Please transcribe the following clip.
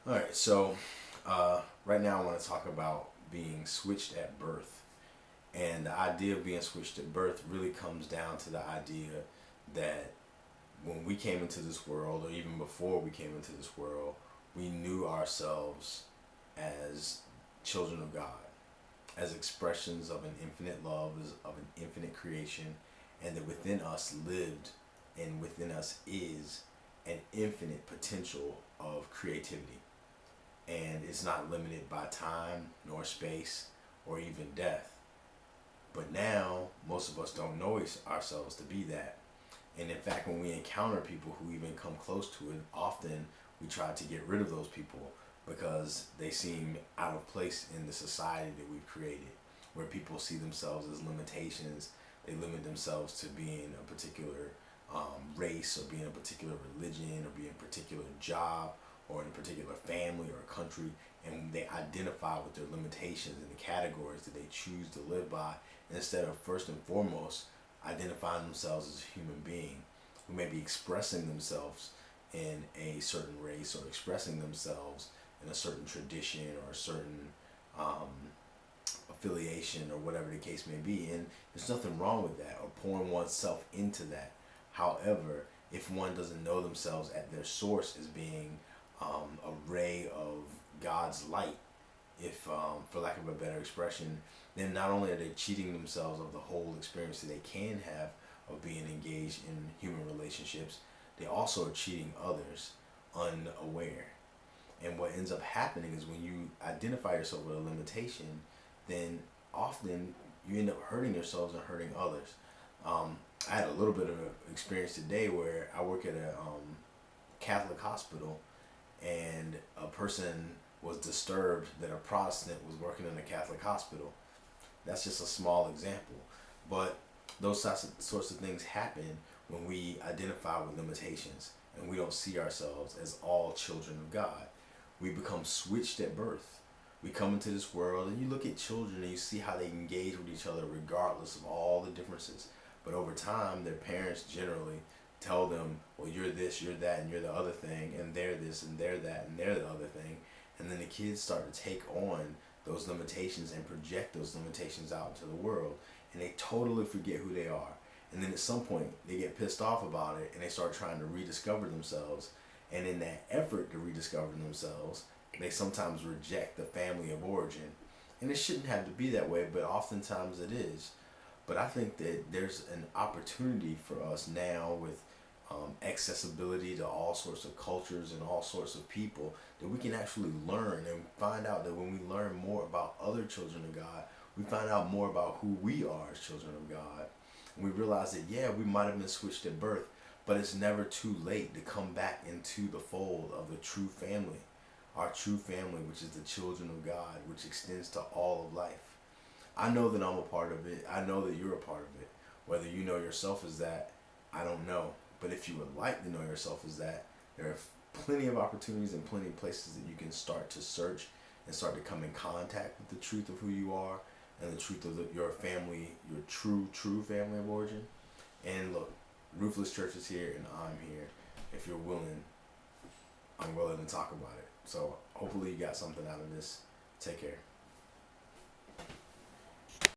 All right, so right now I want to talk about being switched at birth. And the idea of being switched at birth really comes down to the idea that when we came into this world, or even before we came into this world, we knew ourselves as children of God, as expressions of an infinite love, of an infinite creation, and that within us lived and within us is an infinite potential of creativity. And it's not limited by time nor space or even death. But now, most of us don't know ourselves to be that. And in fact, when we encounter people who even come close to it, often we try to get rid of those people because they seem out of place in the society that we've created, where people see themselves as limitations. They limit themselves to being a particular race, or being a particular religion, or being a particular job, or in a particular family or a country, and they identify with their limitations and the categories that they choose to live by, instead of first and foremost identifying themselves as a human being who may be expressing themselves in a certain race, or expressing themselves in a certain tradition, or a certain um, affiliation, or whatever the case may be. And there's nothing wrong with that, or pouring oneself into that. However, if one doesn't know themselves at their source as being a ray of God's light, if for lack of a better expression, then not only are they cheating themselves of the whole experience that they can have of being engaged in human relationships, they also are cheating others unaware. And what ends up happening is when you identify yourself with a limitation, then often you end up hurting yourselves and hurting others. I had a little bit of an experience today where I work at a Catholic hospital, and a person was disturbed that a Protestant was working in a Catholic hospital. That's just a small example. But those sorts of things happen when we identify with limitations and we don't see ourselves as all children of God. We become switched at birth. We come into this world, and you look at children and you see how they engage with each other regardless of all the differences. But over time, their parents generally tell them, well, you're this, you're that, and you're the other thing, and they're this, and they're that, and they're the other thing. And then the kids start to take on those limitations and project those limitations out into the world, and they totally forget who they are. And then at some point, they get pissed off about it, and they start trying to rediscover themselves. And in that effort to rediscover themselves, they sometimes reject the family of origin. And it shouldn't have to be that way, but oftentimes it is. But I think that there's an opportunity for us now, with accessibility to all sorts of cultures and all sorts of people, that we can actually learn and find out that when we learn more about other children of God, we find out more about who we are as children of God. And we realize that, yeah, we might have been switched at birth, but it's never too late to come back into the fold of the true family. Our true family, which is the children of God, which extends to all of life. I know that I'm a part of it. I know that you're a part of it. Whether you know yourself as that, I don't know. But if you would like to know yourself as that, there are plenty of opportunities and plenty of places that you can start to search and start to come in contact with the truth of who you are, and the truth of your family, your true family of origin. And look, Ruthless Church is here, and I'm here. If you're willing, I'm willing to talk about it. So hopefully you got something out of this. Take care.